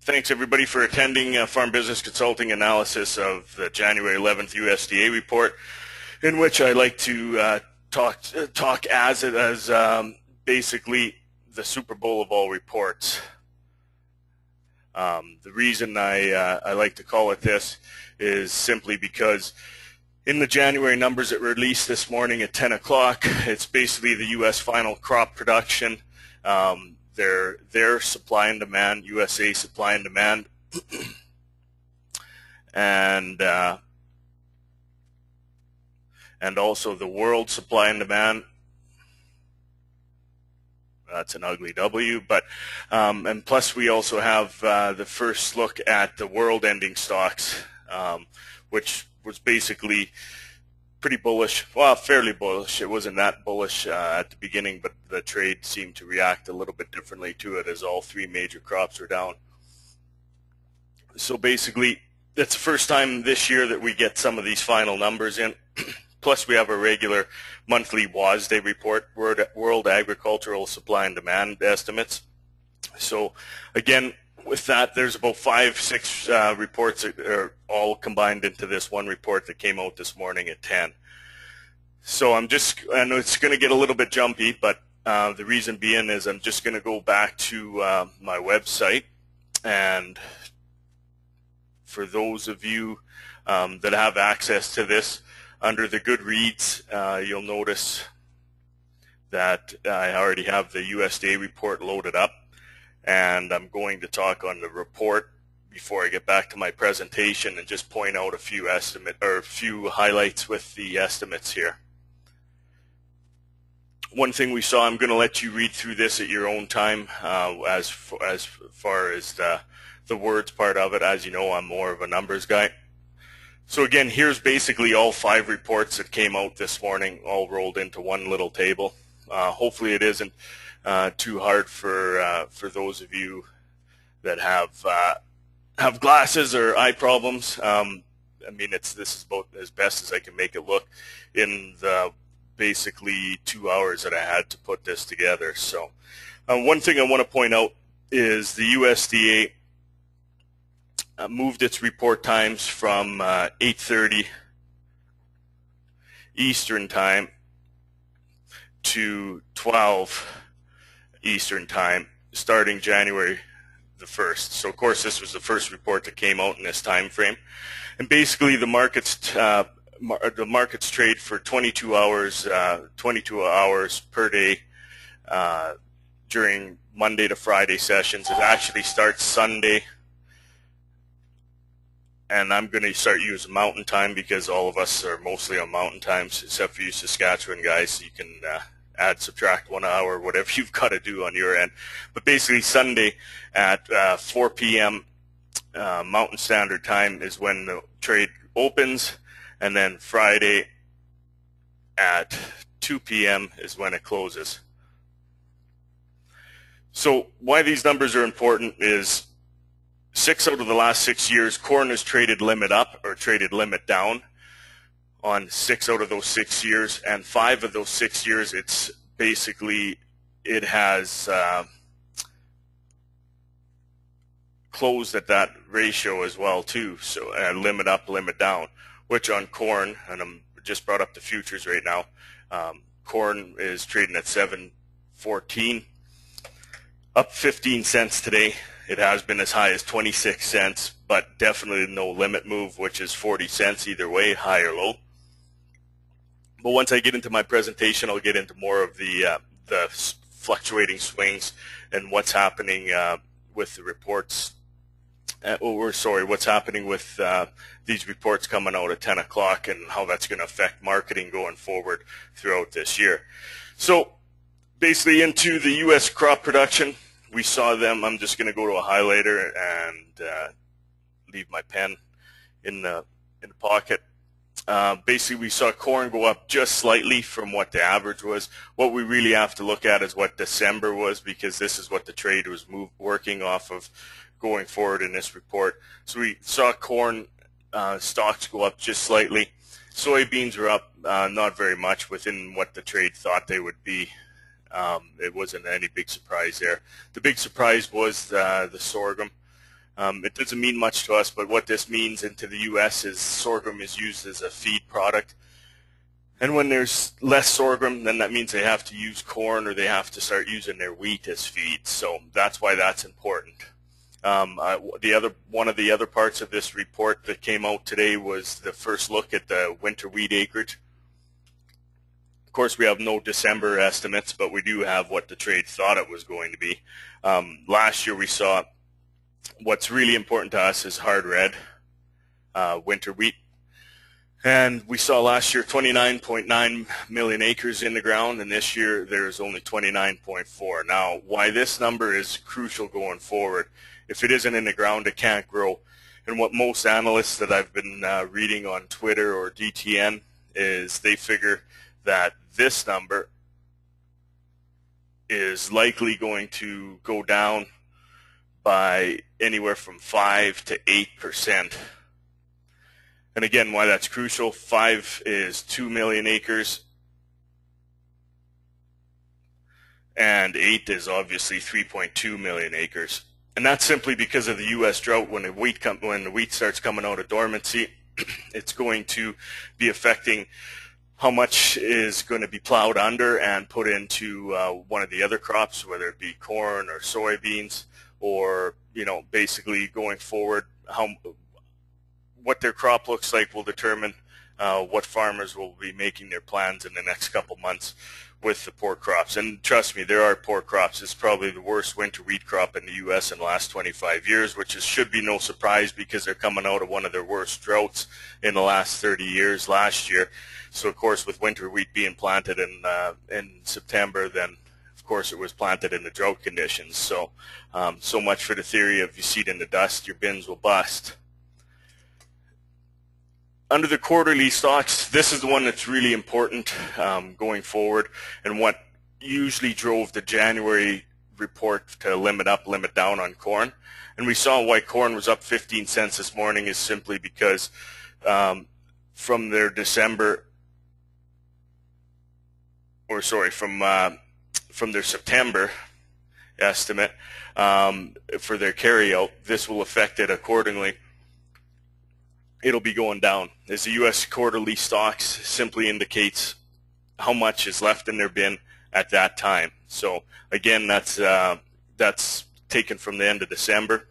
Thanks everybody for attending Farm Business Consulting analysis of the January 11th USDA report, in which I like to talk as it as basically the Super Bowl of all reports. The reason I like to call it this is simply because in the January numbers that were released this morning at 10 o'clock, it's basically the U.S. final crop production. Their supply and demand, USA supply and demand, and also the world supply and demand. That's an ugly W, but and plus we also have the first look at the world ending stocks, which was basically pretty bullish, well, fairly bullish. It wasn't that bullish at the beginning, but the trade seemed to react a little bit differently to it as all three major crops were down. So basically, it's the first time this year that we get some of these final numbers in. Plus, we have a regular monthly WASDE report, World Agricultural Supply and Demand estimates. So again, with that, there's about 5-6 reports that are all combined into this one report that came out this morning at 10. So I know it's going to get a little bit jumpy, but the reason being is I'm just going to go back to my website, and for those of you that have access to this, under the good reads, you'll notice that I already have the USDA report loaded up. And I'm going to talk on the report before I get back to my presentation and just point out a few highlights with the estimates here. One thing we saw, I'm going to let you read through this at your own time as far as the words part of it. As you know, I'm more of a numbers guy. So again, here's basically all 5 reports that came out this morning, all rolled into one little table. Hopefully it isn't too hard for those of you that have glasses or eye problems. I mean, this is about as best as I can make it look in the basically 2 hours that I had to put this together. So one thing I want to point out is the USDA moved its report times from 8:30 Eastern time to 12 Eastern time starting January the 1st. So of course this was the first report that came out in this time frame, and basically the markets trade for 22 hours per day during Monday to Friday sessions. It actually starts Sunday, and I'm going to start using mountain time because all of us are mostly on mountain times except for you Saskatchewan guys, so you can add, subtract 1 hour, whatever you've got to do on your end. But basically Sunday at 4 p.m. Mountain Standard Time is when the trade opens, and then Friday at 2 p.m. is when it closes. So why these numbers are important is 6 out of the last 6 years, corn has traded limit up or traded limit down on 6 out of those 6 years, and 5 of those 6 years it has closed at that ratio as well too. So limit up, limit down, which on corn, and I'm just brought up the futures right now, corn is trading at 7.14, up 15 cents today. It has been as high as 26 cents, but definitely no limit move, which is 40 cents either way, high or low. But once I get into my presentation, I'll get into more of the fluctuating swings and what's happening with the reports. What's happening with these reports coming out at 10 o'clock and how that's going to affect marketing going forward throughout this year. So basically into the U.S. crop production, we saw them. I'm just going to go to a highlighter and leave my pen in the pocket. Basically, we saw corn go up just slightly from what the average was. What we really have to look at is what December was, because this is what the trade was working off of going forward in this report. So we saw corn stocks go up just slightly. Soybeans are up not very much, within what the trade thought they would be. It wasn't any big surprise there. The big surprise was the sorghum. It doesn't mean much to us, but what this means into the U.S. is sorghum is used as a feed product. And when there's less sorghum, then that means they have to use corn, or they have to start using their wheat as feed. So that's why that's important. One of the other parts of this report that came out today was the first look at the winter wheat acreage. Of course, we have no December estimates, but we do have what the trade thought it was going to be. Last year we saw what's really important to us is hard red winter wheat. And we saw last year 29.9 million acres in the ground, and this year there's only 29.4. Now, why this number is crucial going forward, if it isn't in the ground, it can't grow. And what most analysts that I've been reading on Twitter or DTN is they figure that this number is likely going to go down by anywhere from 5 to 8%. And again, why that's crucial, 5 is 2 million acres, and 8 is obviously 3.2 million acres. And that's simply because of the U.S. drought. When the wheat starts coming out of dormancy, it's going to be affecting how much is going to be plowed under and put into one of the other crops, whether it be corn or soybeans, or basically going forward, what their crop looks like will determine what farmers will be making their plans in the next couple months with the poor crops. And trust me, there are poor crops. It's probably the worst winter wheat crop in the U.S. in the last 25 years, which should be no surprise because they're coming out of one of their worst droughts in the last 30 years last year. So, of course, with winter wheat being planted in September, then, of course, it was planted in the drought conditions. So, so much for the theory of you see it in the dust, your bins will bust. Under the quarterly stocks, this is the one that's really important going forward, and what usually drove the January report to limit up, limit down on corn. And we saw why corn was up 15 cents this morning is simply because from their December, or sorry, from their September estimate for their carryout, this will affect it accordingly. It'll be going down, as the U.S. quarterly stocks simply indicates how much is left in their bin at that time. So again, that's taken from the end of December.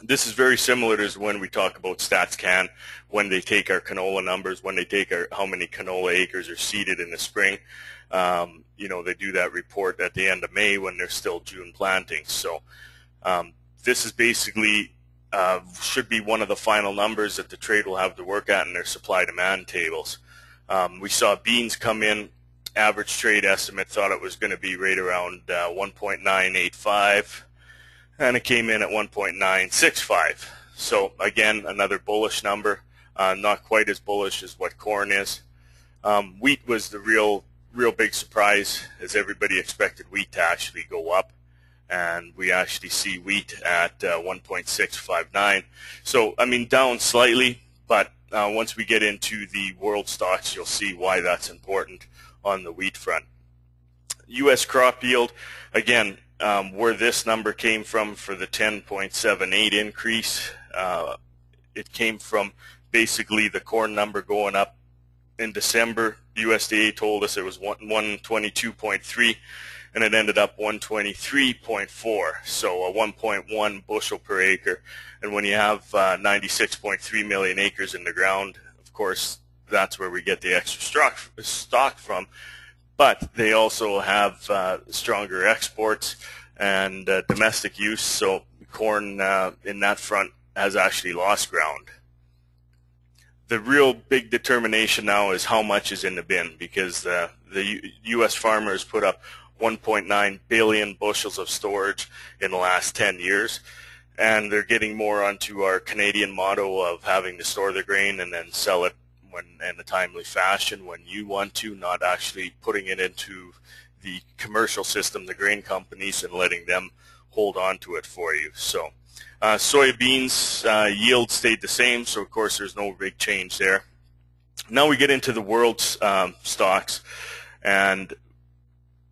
This is very similar to when we talk about StatsCan, when they take our canola numbers, when they take how many canola acres are seeded in the spring. They do that report at the end of May when they're still June plantings. So this is basically should be one of the final numbers that the trade will have to work at in their supply-demand tables. We saw beans come in. Average trade estimate thought it was going to be right around 1.985, and it came in at 1.965. So again, another bullish number, not quite as bullish as what corn is. Wheat was the real big surprise, as everybody expected wheat to actually go up. And we actually see wheat at 1.659. So, I mean, down slightly, but once we get into the world stocks, you'll see why that's important on the wheat front. U.S. crop yield, again, where this number came from for the 10.78 increase, it came from basically the corn number going up in December. USDA told us it was 122.3. and it ended up 123.4, so a 1.1 bushel per acre. And when you have 96.3 million acres in the ground, of course, that's where we get the extra stock from. But they also have stronger exports and domestic use, so corn in that front has actually lost ground. The real big determination now is how much is in the bin, because the U.S. farmers put up 1.9 billion bushels of storage in the last 10 years, and they're getting more onto our Canadian motto of having to store the grain and then sell it in a timely fashion when you want to, not actually putting it into the commercial system, the grain companies, and letting them hold on to it for you. So soybeans yield stayed the same, so of course there's no big change there. Now we get into the world's stocks, and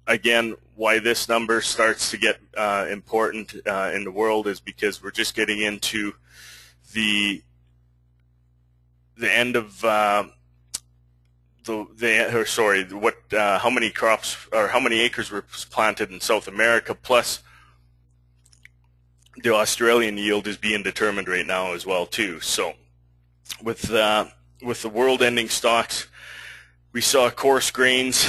again, why this number starts to get important in the world is because we're just getting into the end of how many crops or how many acres were planted in South America, plus the Australian yield is being determined right now as well too. So with the world-ending stocks, we saw coarse grains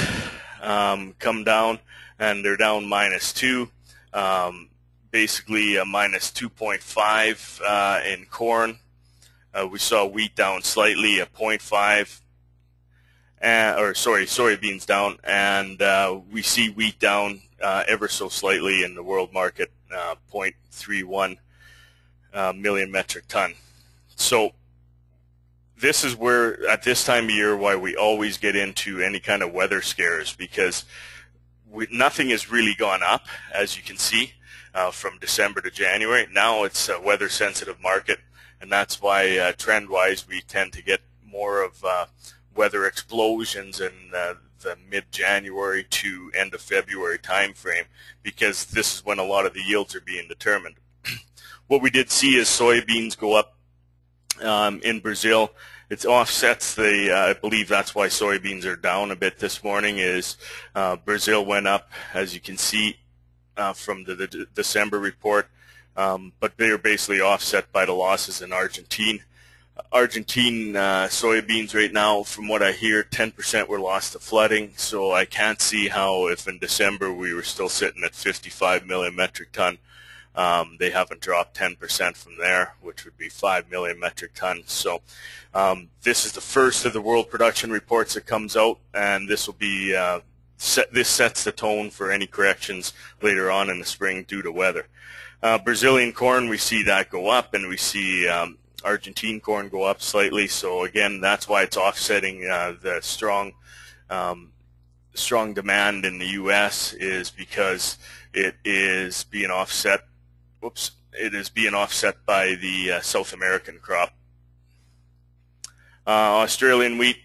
come down, and they're down -2, basically a -2.5 in corn. We saw wheat down slightly, a 0.5, soybeans down, and we see wheat down ever so slightly in the world market, 0.31 million metric ton. So this is where, at this time of year, why we always get into any kind of weather scares, because nothing has really gone up, as you can see, from December to January. Now it's a weather-sensitive market, and that's why trend-wise we tend to get more of weather explosions in the mid-January to end of February time frame, because this is when a lot of the yields are being determined. What we did see is soybeans go up in Brazil. It offsets the, I believe that's why soybeans are down a bit this morning, is Brazil went up, as you can see from the December report, but they are basically offset by the losses in Argentina. Argentine soybeans right now, from what I hear, 10% were lost to flooding, so I can't see how, if in December we were still sitting at 55 million metric ton, they haven't dropped 10% from there, which would be 5 million metric tons. So this is the first of the world production reports that comes out, and this will be this sets the tone for any corrections later on in the spring due to weather. Brazilian corn, we see that go up, and we see Argentine corn go up slightly. So again, that's why it's offsetting the strong demand in the U.S. is because it is being offset. It is being offset by the South American crop. Australian wheat.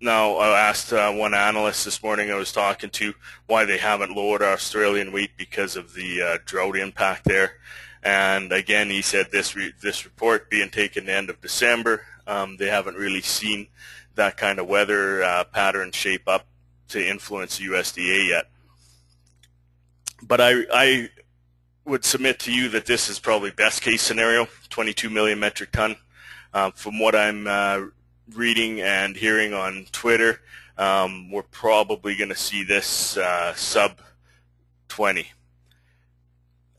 Now, I asked one analyst this morning I was talking to why they haven't lowered Australian wheat because of the drought impact there. And again, he said this report being taken the end of December, they haven't really seen that kind of weather pattern shape up to influence USDA yet. But I would submit to you that this is probably best case scenario, 22 million metric ton. From what I'm reading and hearing on Twitter, we're probably going to see this sub 20.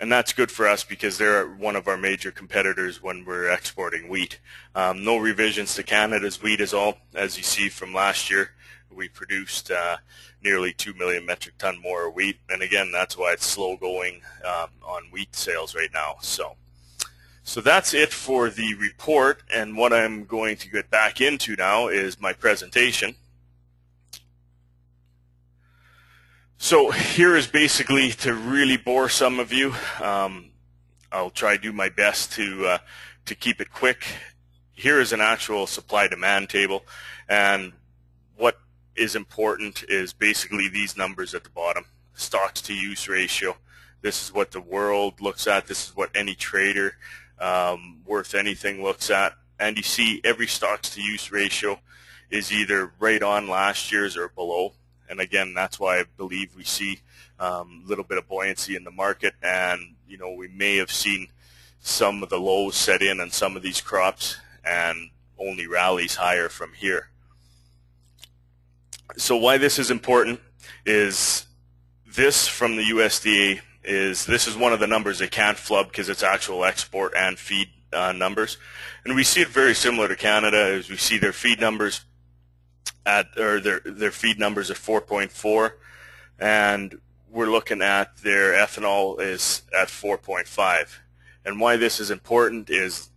And that's good for us because they're one of our major competitors when we're exporting wheat. No revisions to Canada's wheat is all. As you see from last year, we produced nearly 2 million metric ton more wheat. And again, that's why it's slow going on wheat sales right now. So that's it for the report. And what I'm going to get back into now is my presentation. So here is basically to really bore some of you. I'll try to do my best to keep it quick. Here is an actual supply-demand table, and what is important is basically these numbers at the bottom, stocks-to-use ratio. This is what the world looks at. This is what any trader worth anything looks at. And you see every stocks-to-use ratio is either right on last year's or below. And again, that's why I believe we see a little bit of buoyancy in the market. And, you know, we may have seen some of the lows set in on some of these crops and only rallies higher from here. So why this is important is this from the USDA this is one of the numbers they can't flub because it's actual export and feed numbers. And we see it very similar to Canada as we see their feed numbers their feed numbers at 4.4, and we're looking at their ethanol is at 4.5. And why this is important is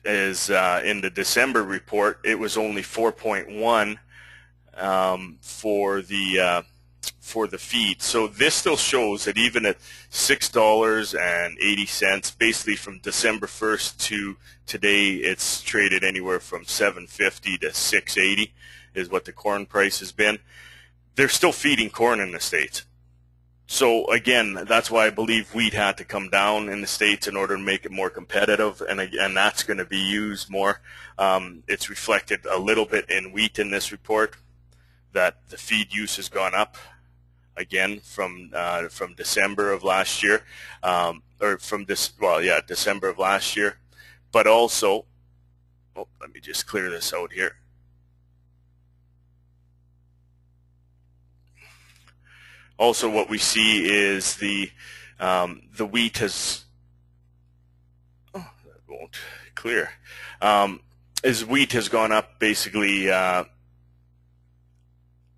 in the December report it was only 4.1 for the feed. So this still shows that even at $6.80, basically from December 1st to today, it's traded anywhere from $7.50 to $6.80 is what the corn price has been. they're still feeding corn in the States. So again, that's why I believe wheat had to come down in the States in order to make it more competitive, and again, that's going to be used more. It's reflected a little bit in wheat in this report that the feed use has gone up again from December of last year, or from this, well, yeah, December of last year, but also, oh, let me just clear this out here. Also, what we see is the wheat has, oh, that won't clear, is wheat has gone up basically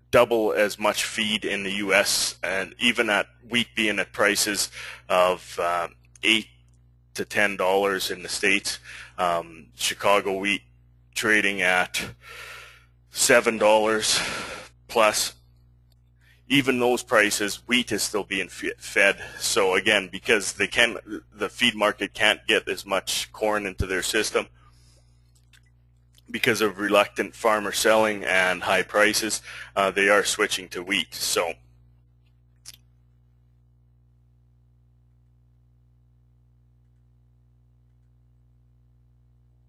double as much feed in the U.S., and even at wheat being at prices of $8 to $10 in the States, Chicago wheat trading at $7 plus. Even those prices, wheat is still being fed. So again, because the feed market can't get as much corn into their system because of reluctant farmer selling and high prices, they are switching to wheat. So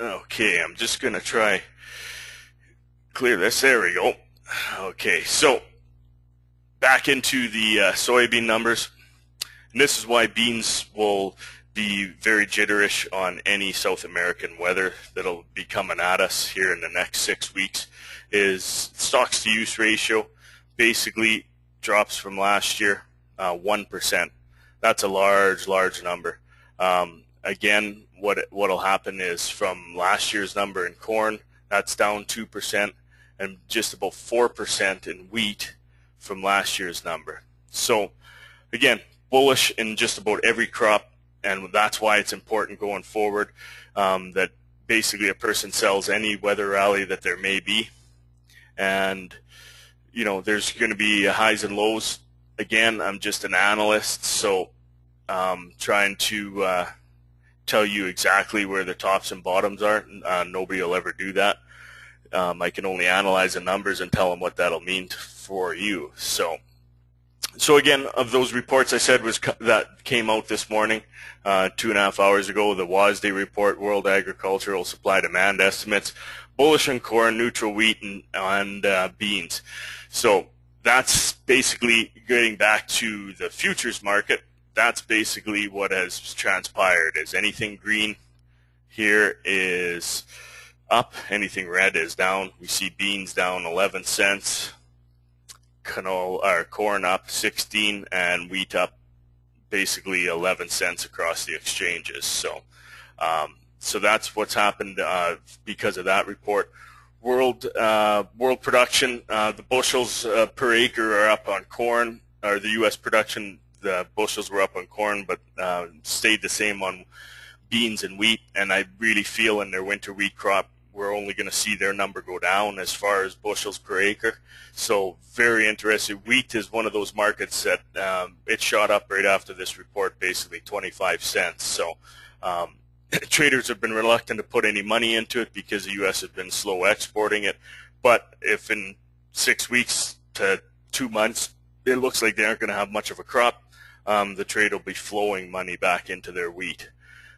okay, I'm just gonna try clear this. There we go. Okay, so back into the soybean numbers, and this is why beans will be very jitterish on any South American weather that'll be coming at us here in the next 6 weeks. Is stocks to use ratio basically drops from last year 1%. That's a large number. Again, what'll happen is from last year's number in corn, that's down 2%, and just about 4% in wheat from last year's number. So again, bullish in just about every crop, and that's why it's important going forward that basically a person sells any weather rally that there may be, and you know, there's going to be highs and lows. Again, I'm just an analyst, so trying to tell you exactly where the tops and bottoms are. Nobody will ever do that. I can only analyze the numbers and tell them what that'll mean for you. So again, of those reports I said that came out this morning, 2.5 hours ago, the WASDE report, World Agricultural Supply Demand Estimates, bullish on corn, neutral wheat, and beans. So that's basically getting back to the futures market. That's basically what has transpired. Is anything green here is up, anything red is down. We see beans down 11 cents, corn up 16, and wheat up basically 11 cents across the exchanges. So that's what's happened because of that report. World production, the bushels per acre are up on corn, or the U.S. production, the bushels were up on corn, but stayed the same on beans and wheat. And I really feel in their winter wheat crop, we're only going to see their number go down as far as bushels per acre. So very interesting. Wheat is one of those markets that it shot up right after this report, basically 25 cents. So traders have been reluctant to put any money into it because the U.S. has been slow exporting it. But if in 6 weeks to 2 months it looks like they aren't going to have much of a crop, the trade will be flowing money back into their wheat.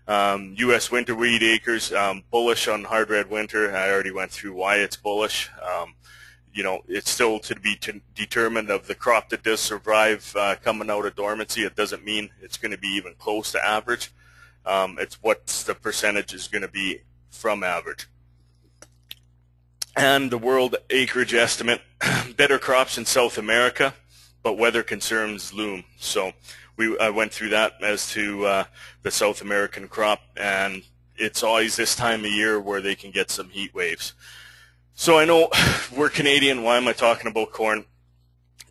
U.S. winter wheat acres, bullish on hard red winter. I already went through why it's bullish. You know, it's still to be determined of the crop that does survive coming out of dormancy. It doesn't mean it's going to be even close to average. It's what the percentage is going to be from average. And the world acreage estimate, better crops in South America, but weather concerns loom. So I went through that as to the South American crop, and it's always this time of year where they can get some heat waves. So I know we're Canadian. Why am I talking about corn?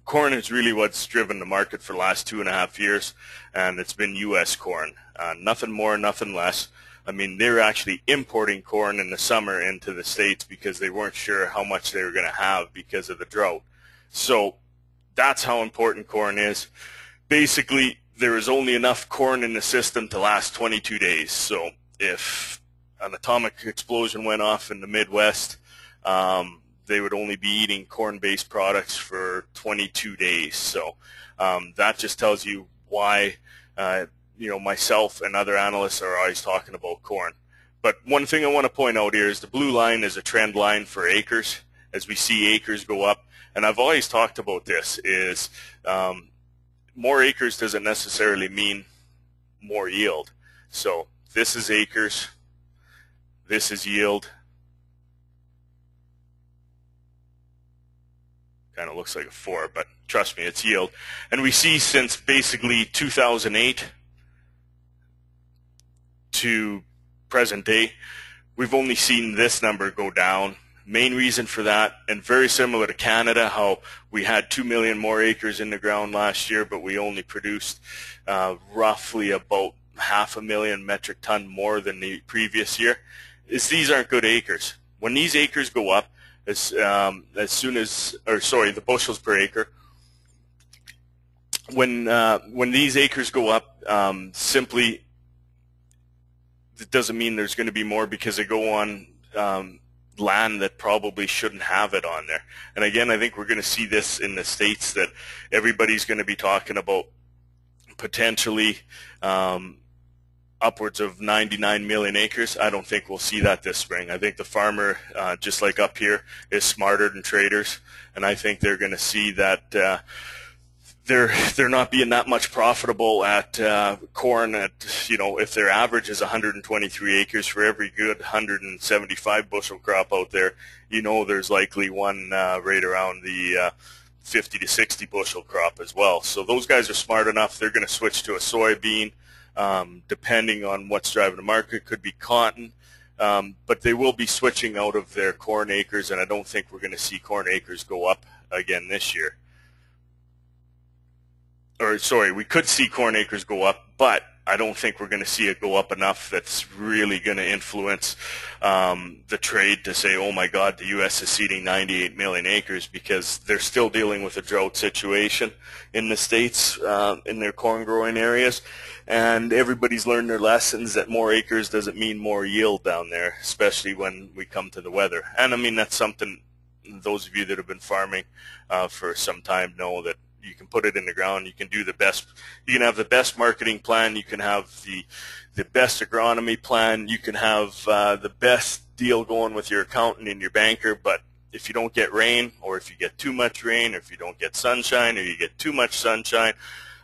Corn is really what's driven the market for the last 2.5 years, and it's been U.S. corn. Nothing more, nothing less. I mean, they're actually importing corn in the summer into the States because they weren't sure how much they were going to have because of the drought. So that's how important corn is. Basically, there is only enough corn in the system to last 22 days. So if an atomic explosion went off in the Midwest, they would only be eating corn-based products for 22 days. So that just tells you why myself and other analysts are always talking about corn. But one thing I want to point out here is the blue line is a trend line for acres. As we see acres go up, and I've always talked about this, is more acres doesn't necessarily mean more yield. So this is acres, this is yield. Kind of looks like a 4, but trust me, it's yield. And we see since basically 2008 to present day, we've only seen this number go down. Main reason for that, and very similar to Canada, how we had 2 million more acres in the ground last year, but we only produced roughly about 500,000 metric ton more than the previous year, is these aren't good acres. When these acres go up, the bushels per acre, when these acres go up, simply it doesn't mean there's going to be more, because they go on land that probably shouldn't have it on there. And again, I think we're going to see this in the States, that everybody's going to be talking about potentially upwards of 99 million acres. I don't think we'll see that this spring. I think the farmer, just like up here, is smarter than traders, and I think they're going to see that they're not being that much profitable at corn. At if their average is 123 acres for every good 175 bushel crop out there, there's likely one right around the 50 to 60 bushel crop as well. So those guys are smart enough. They're going to switch to a soybean. Depending on what's driving the market, could be cotton, but they will be switching out of their corn acres, and I don't think we're going to see corn acres go up again this year. Or sorry, we could see corn acres go up, but I don't think we're going to see it go up enough that's really going to influence the trade to say, oh my God, the U.S. is seeding 98 million acres, because they're still dealing with a drought situation in the States, in their corn growing areas. And everybody's learned their lessons that more acres doesn't mean more yield down there, especially when we come to the weather. And I mean, that's something those of you that have been farming for some time know, that you can put it in the ground. You can do the best. You can have the best marketing plan. You can have the best agronomy plan. You can have the best deal going with your accountant and your banker. But if you don't get rain, or if you get too much rain, or if you don't get sunshine, or you get too much sunshine,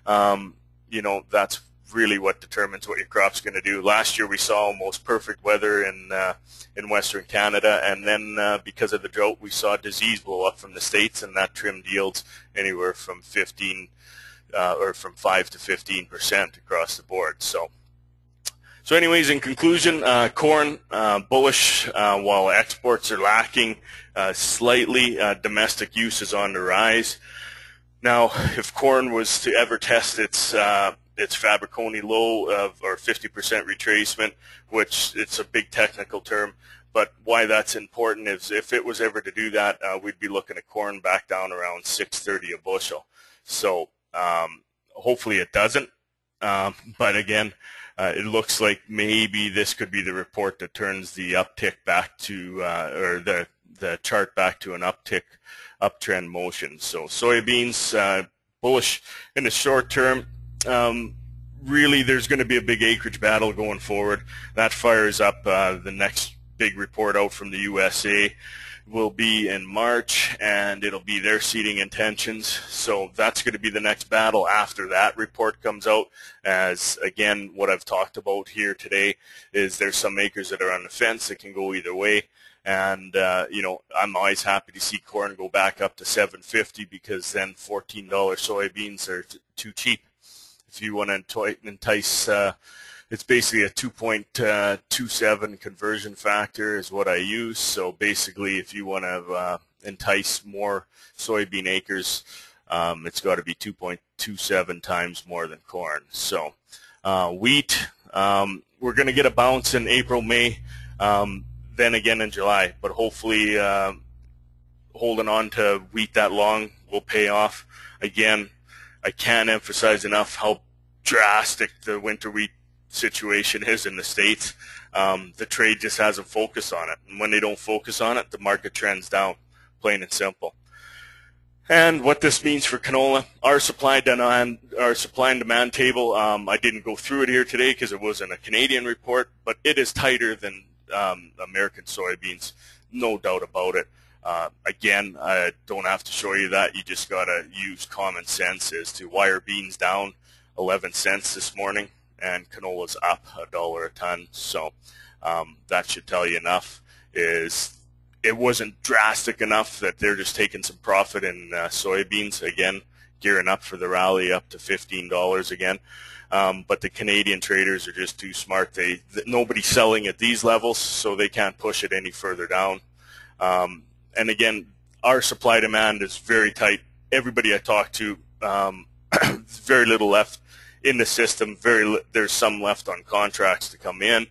that's really what determines what your crop's going to do. Last year we saw almost perfect weather in Western Canada, and then because of the drought, we saw disease blow up from the States, and that trimmed yields anywhere from 5 to 15% across the board. So anyways, in conclusion, corn bullish, while exports are lacking slightly. Domestic use is on the rise. Now, if corn was to ever test its Fabriconi low or 50% retracement, which it's a big technical term, but why that's important is if it was ever to do that, we'd be looking at corn back down around $6.30 a bushel. So hopefully it doesn't, but again, it looks like maybe this could be the report that turns the uptick back to, or the chart back to an uptrend motion. So soybeans, bullish in the short term. Really, there's going to be a big acreage battle going forward. That fires up. The next big report out from the USA will be in March, and it'll be their seeding intentions. So that's going to be the next battle after that report comes out. As again, what I've talked about here today is there's some acres that are on the fence that can go either way. And I'm always happy to see corn go back up to $7.50, because then $14 soybeans are too cheap. If you want to entice, it's basically a 2.27 conversion factor is what I use. So basically, if you want to entice more soybean acres, it's got to be 2.27 times more than corn. So wheat, we're going to get a bounce in April, May, then again in July. But hopefully holding on to wheat that long will pay off. Again, I can't emphasize enough how drastic the winter wheat situation is in the States. The trade just hasn't focused on it. And when they don't focus on it, the market trends down. plain and simple. And what this means for canola, our supply and demand table, I didn't go through it here today because it wasn't a Canadian report, but it is tighter than American soybeans, no doubt about it. Again, I don't have to show you that. You just got to use common sense as to why are beans down 11 cents this morning and canola's up $1 a ton. So that should tell you enough. It wasn't drastic enough that they're just taking some profit in soybeans, again, gearing up for the rally up to $15 again. But the Canadian traders are just too smart. Nobody's selling at these levels, so they can't push it any further down. And again, our supply demand is very tight. Everybody I talk to, very little left in the system. There's some left on contracts to come in,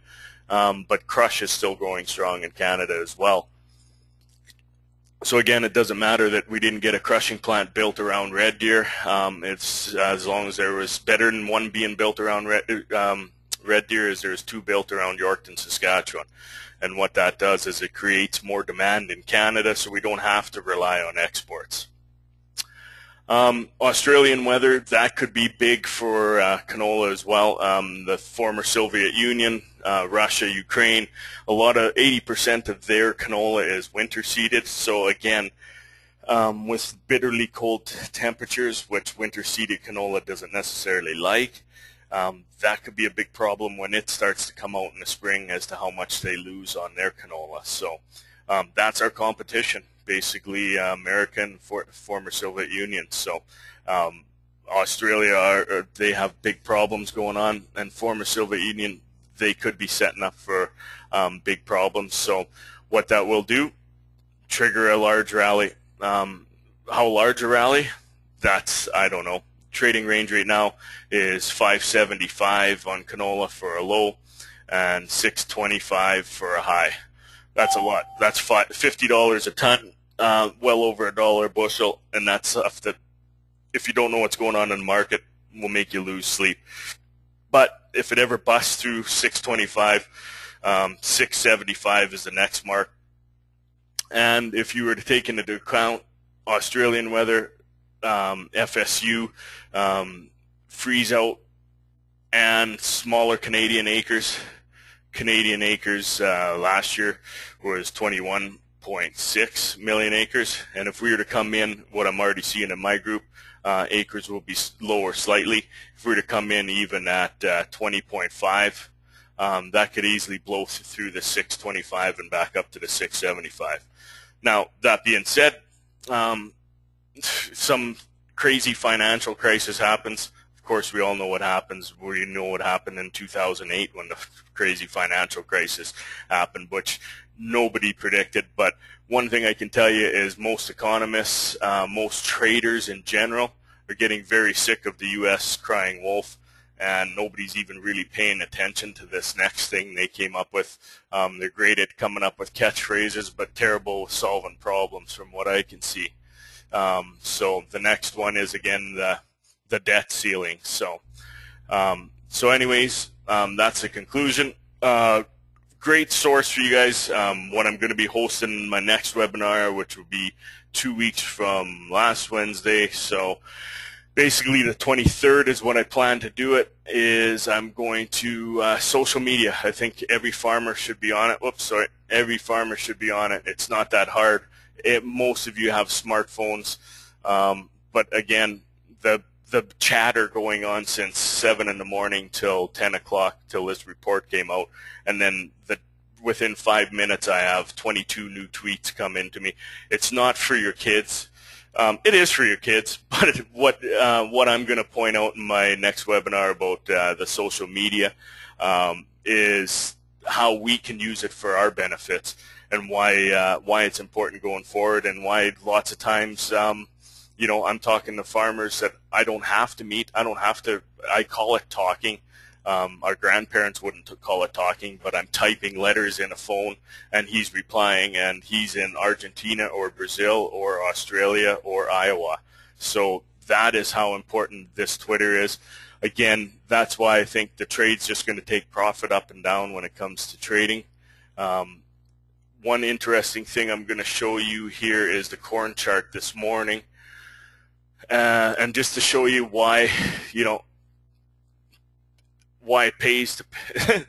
but crush is still growing strong in Canada as well. So again, it doesn't matter that we didn't get a crushing plant built around Red Deer. It's as long as there was better than one being built around Red Deer as there's two built around Yorkton, Saskatchewan. And what that does is it creates more demand in Canada, so we don't have to rely on exports. Australian weather, that could be big for canola as well. The former Soviet Union, Russia, Ukraine, a lot of 80% of their canola is winter seeded. So again, with bitterly cold temperatures, which winter seeded canola doesn't necessarily like, that could be a big problem when it starts to come out in the spring as to how much they lose on their canola. So that's our competition, basically America and former Soviet Union. So Australia, they have big problems going on, and former Soviet Union, they could be setting up for big problems. So what that will do, trigger a large rally. How large a rally? That's, I don't know. Trading range right now is 575 on canola for a low and 625 for a high. That's a lot. That's $50 a ton, well over $1 a bushel, and that's stuff that, if you don't know what's going on in the market, will make you lose sleep. But if it ever busts through 625, 675 is the next mark. And if you were to take into account Australian weather, FSU, freeze out, and smaller Canadian acres. Canadian acres last year was 21.6 million acres, and if we were to come in, what I'm already seeing in my group, acres will be lower slightly. If we were to come in even at 20.5, that could easily blow through the 625 and back up to the 675. Now, that being said, some crazy financial crisis happens. Of course, we all know what happens. We know what happened in 2008 when the crazy financial crisis happened, which nobody predicted. But one thing I can tell you is most economists, most traders in general, are getting very sick of the U.S. crying wolf, and nobody's even really paying attention to this next thing they came up with. They're great at coming up with catchphrases, but terrible with solving problems from what I can see. So the next one is, again, the debt ceiling. So anyways, that's the conclusion. Great source for you guys. What I'm going to be hosting my next webinar, which will be 2 weeks from last Wednesday. So basically the 23rd is when I plan to do it, is I'm going to social media. I think every farmer should be on it. Whoops, sorry. Every farmer should be on it. It's not that hard. Most of you have smartphones, but again, the chatter going on since 7 in the morning till 10 o'clock till this report came out, and then within 5 minutes I have 22 new tweets come into me. It's not for your kids. It is for your kids, but what I'm going to point out in my next webinar about the social media is how we can use it for our benefits, and why it's important going forward, and why lots of times, you know, I'm talking to farmers that I don't have to meet. I call it talking. Our grandparents wouldn't call it talking, but I'm typing letters in a phone, and he's replying, and he's in Argentina or Brazil or Australia or Iowa. So that is how important this Twitter is. Again, that's why I think the trade's just going to take profit up and down when it comes to trading. one interesting thing I'm going to show you here is the corn chart this morning, and just to show you why, why it pays to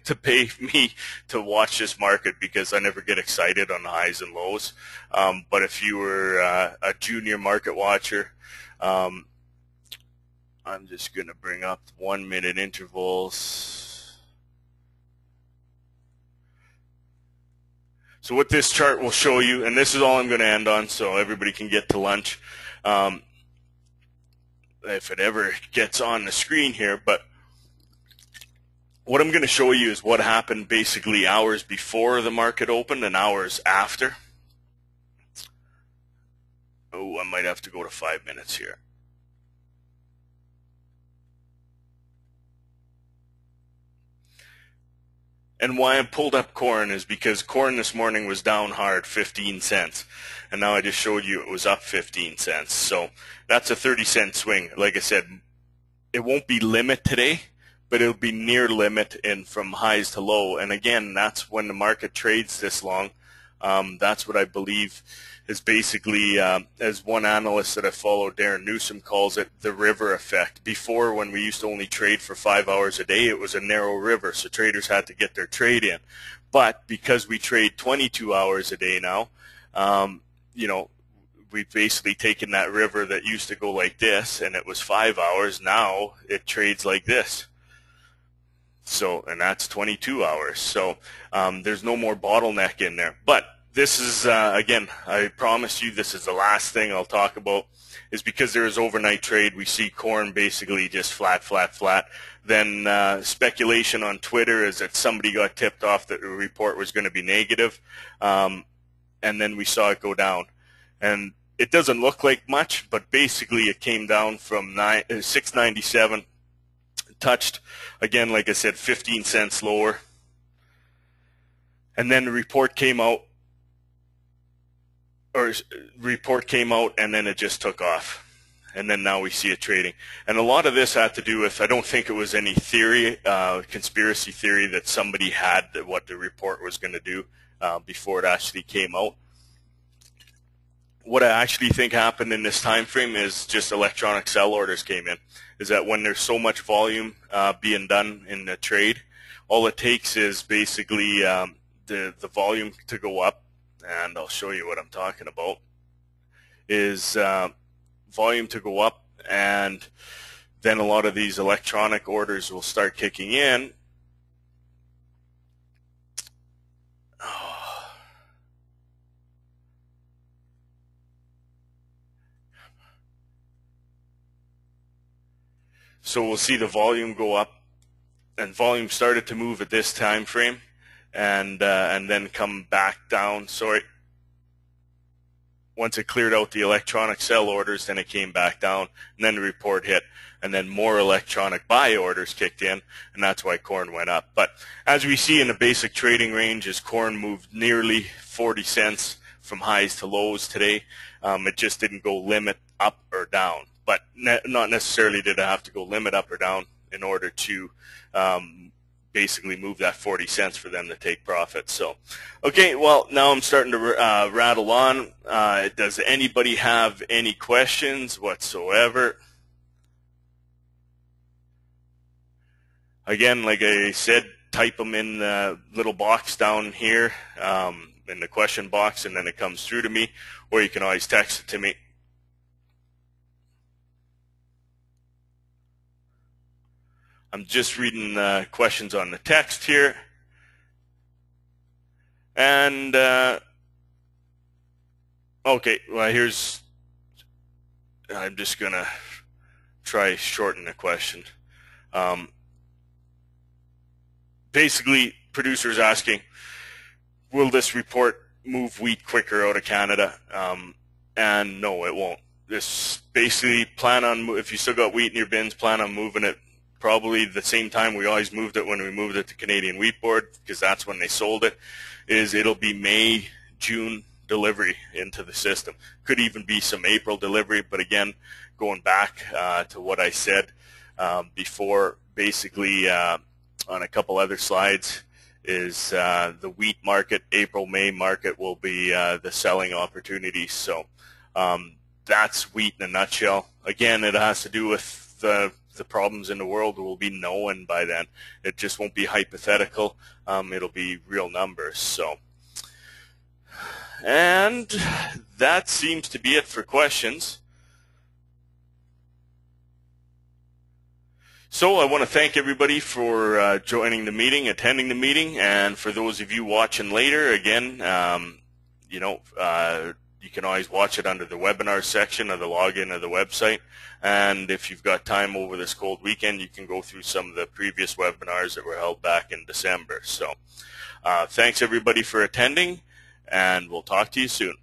to pay me to watch this market, because I never get excited on the highs and lows. But if you were a junior market watcher, I'm just going to bring up 1 minute intervals. So what this chart will show you, and this is all I'm going to end on so everybody can get to lunch, if it ever gets on the screen here, but what I'm going to show you is what happened basically hours before the market opened and hours after. Oh, I might have to go to 5 minutes here. And why I pulled up corn is because corn this morning was down hard 15 cents. And now I just showed you it was up 15 cents. So that's a 30-cent swing. Like I said, it won't be limit today, but it'll be near limit and from highs to low. And again, that's when the market trades this long. That's what I believe is basically, as one analyst that I follow, Darren Newsom, calls it, the river effect. Before, when we used to only trade for 5 hours a day, it was a narrow river, so traders had to get their trade in. But because we trade 22 hours a day now, we've basically taken that river that used to go like this, and it was 5 hours. Now it trades like this. So, and that's 22 hours. So there's no more bottleneck in there. But this is, again, I promise you this is the last thing I'll talk about, is because there is overnight trade. We see corn basically just flat, flat, flat. Then speculation on Twitter is that somebody got tipped off that the report was going to be negative, and then we saw it go down. And it doesn't look like much, but basically it came down from 697, touched, again, like I said, 15 cents lower. And then the report came out, and then it just took off. And then now we see it trading. And a lot of this had to do with, I don't think it was any theory, conspiracy theory that somebody had that what the report was going to do before it actually came out. What I actually think happened in this time frame is just electronic sell orders came in. Is that when there's so much volume being done in the trade, all it takes is basically the volume to go up, and I'll show you what I'm talking about, is volume to go up, and then a lot of these electronic orders will start kicking in. So we'll see the volume go up, and volume started to move at this time frame, and then come back down. Sorry. Once it cleared out the electronic sell orders, then it came back down, and then the report hit, and then more electronic buy orders kicked in, and that's why corn went up. But as we see in the basic trading range, as corn moved nearly 40 cents from highs to lows today, it just didn't go limit up or down. But not necessarily did it have to go limit up or down in order to basically move that 40 cents for them to take profit. So, okay, well, now I'm starting to rattle on. Does anybody have any questions whatsoever? Again, like I said, type them in the little box down here in the question box, and then it comes through to me, or you can always text it to me. I'm just reading questions on the text here. And, okay, well, I'm just going to try shorten the question. Basically, producers asking, will this report move wheat quicker out of Canada? And no, it won't. This basically, if you still got wheat in your bins, plan on moving it probably the same time we always moved it when we moved it to Canadian Wheat Board, because that's when they sold it, is it'll be May, June delivery into the system. Could even be some April delivery, but again, going back to what I said before, basically on a couple other slides, the wheat market. April-May market will be the selling opportunity. So that's wheat in a nutshell. Again, it has to do with the problems in the world will be known by then. It just won't be hypothetical. It'll be real numbers. So, and that seems to be it for questions. So I want to thank everybody for joining the meeting, attending the meeting, and for those of you watching later, again, you can always watch it under the webinar section of the login of the website. And if you've got time over this cold weekend, you can go through some of the previous webinars that were held back in December. So thanks everybody for attending, and we'll talk to you soon.